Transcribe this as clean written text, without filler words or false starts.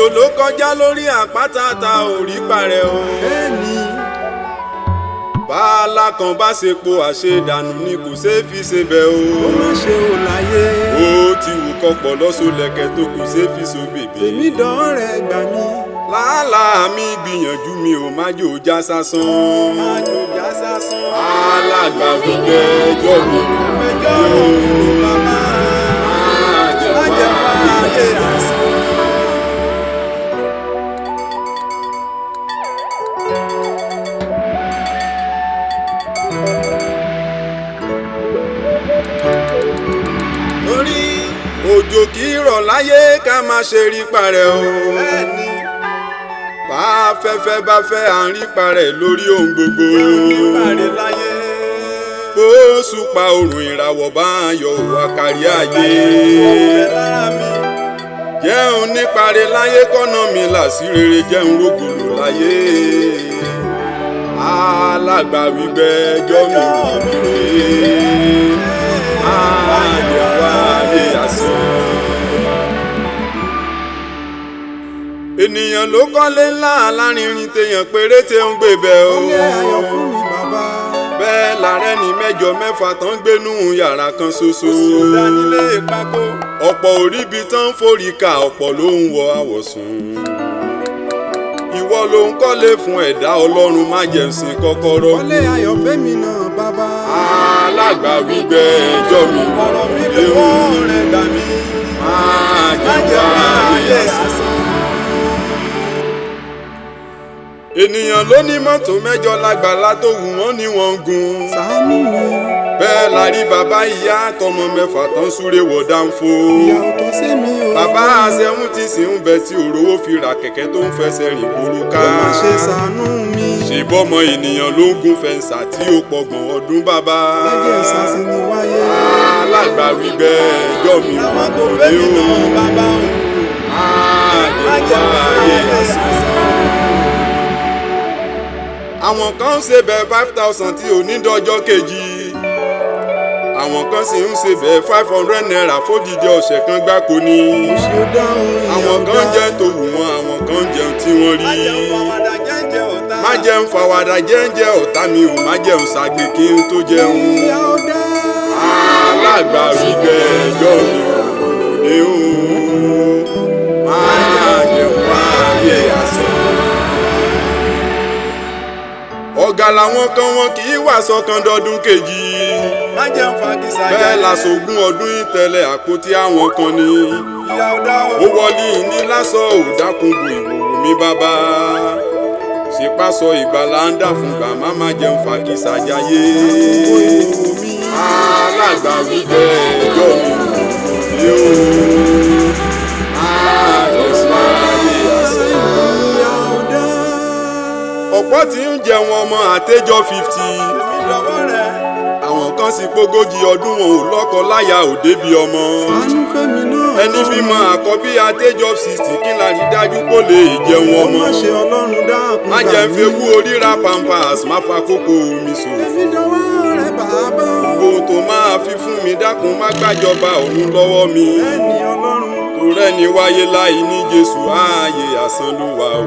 òjò ló kọjá lórí àpáta ta ò rí parẹ́ o. bẹ́ẹ̀ni. bàálà kan bá ṣepo àṣedànù ni kò ṣeé fi ṣe bẹ́ẹ̀ o. ó má ṣe ò láyé. ó ti wù kọ́pọ̀ lọ́sọ̀lẹ̀kẹ̀ tó kò ṣeé fi so bèbè. tèmi dọ́rẹ̀ gbà mí. làálàá mi gbìyànjú mi ò má jò já sásán. má jò já sásán. alàgbà Gbe Jo Mi Ro. ẹjọ́ bàbá. má jẹ́ wáyé àsán. torí òjò kì í rọ̀ láyé ká má ṣe rí parẹ́ o. bẹ́ẹ̀ni. bá afẹ́fẹ́ bá fẹ́ à ń rí parẹ́ lórí ohun gbogbo. parẹ́ láyé. bó ṣùpá oòrùn ìràwọ̀ bá yọ wá kárí ayé. ọ̀rẹ́ lára mi. jẹun níparẹ́ láyé kọ́nà mi là sí rere jẹun rógòlò láyé. alàgbà Gbe Jo Mi Ro. ènìyàn ló kọ́lé ńlá alárinrin téèyàn péréte ń gbé bẹ́ẹ̀ o. ó lé ayọ̀ fún mi bàbá. bẹ́ẹ̀ làárẹ̀ ní mẹ́jọ mẹ́fà tán ń gbénú yàrá kan ṣoṣo. ìdánilé ìpàkó. ọ̀pọ̀ oríbi tán ń forí ka ọ̀pọ̀ ló ń wọ àwọ̀sùn. ìwọ ló ń kọ́lé fún ẹ̀dá ọlọ́run má jẹ́ sìn kọ́kọ́rọ́. ó lé ayọ̀ fẹ́mi náà bàbá. alàgbà Gbe Jo Mi Ro. ọ̀rọ̀ mi lè wọ́n rẹ̀ gbà mí. má jẹ́ wáyé àsán. ènìyàn ló ní mọ́tò mẹ́jọ lágbàlá tó wù wọ́n ní wọ́n ń gun. ṣàánú mi. bẹ́ẹ̀ la rí bàbá ìyá àtọmọ mẹ́fà tán súré wọ̀ dáńfó. ìyá ò tó sí mi o. bàbá àṣẹ̀hún ti sì ń bẹ tí òróró fi ra kẹ̀kẹ́ tó ń fẹsẹ̀ rìn gbòòrò ká. ó má ṣe ṣàánú mi. ṣèbọ́mọ ènìyàn ló ń gun fẹ̀ǹsà tí ó pọ̀gbọ̀n ọdún bàbá. lẹ́jẹ̀ ìsàsì ni wáyé. alàgbà Gbe Jo Mi Ro. àwọn tó fẹ́ mi náà bàbá o. àjẹwáyé àsán. àwọn kan ń ṣe bẹ́ẹ̀ 5,000 tí ò ní dọjọ́ kejì. àwọn kan sì ń ṣe bẹ́ẹ̀ 500 naira fódìdí ọ̀sẹ̀ kan gbáko ni. ṣé ó dáhùn ìyá àwọn ọ̀dà. kan jẹun tó wù wọ́n àwọn kan jẹun tí wọ́n rí. má jẹun fàwàdà jẹ́ǹjẹ́ ọ̀tá. má jẹun fàwàdà jẹ́ǹjẹ́ ọ̀tá mi ò má jẹun ṣàgbé kí n tó jẹun. ìyá ọ̀dà. alàgbà Gbe Jo Mi Ro ni ó máa jẹun wáyé àsán. ọ̀gá làwọn kan wọn kì í wà sọ́kàn dọdún kejì. má jẹun fàkísà. bẹ́ẹ̀ làṣogún ọdún ìtẹ̀lẹ̀ àpótí àwọn kan ni. ìyá ọ̀dà o. ó wọlé ní lásọ òdákùnbù ìwòwò mi bàbá. ṣèpàṣọ ìgbàlà ń dà fún gbà má má jẹun fàkísà jayé. alàgbà Gbe Jo Mi Ro ni ó àjẹsíwáyé àsán. ìyá ọ̀dà. ọ̀pọ̀ tí ń jẹun ọmọ àtẹ́jọ́ 50. èmi lọ́wọ́ rẹ̀. àwọn kan sì pógójì ọdún wọn ò lọ́kọ láya ò débi ọmọ. ṣàánú fẹ́mi náà. ẹni bímọ àkọ́bí àtẹ́jọ́ 60 kí la rí dájú kó lè jẹun ọmọ. má ṣe ọlọ́run dákun. má jẹ́ ń fewú oríra pampers má fa kókó omi ṣòfò. èmi lọ́wọ́ rẹ̀ bàbá. gbogbo tó máa fi fún mi dákun má gbàjọba ọ̀run lọ́wọ́ mi. ẹni ọlọ́run. torẹ́ni wáyé láì ní Jésù ààyè àsán ló wà o.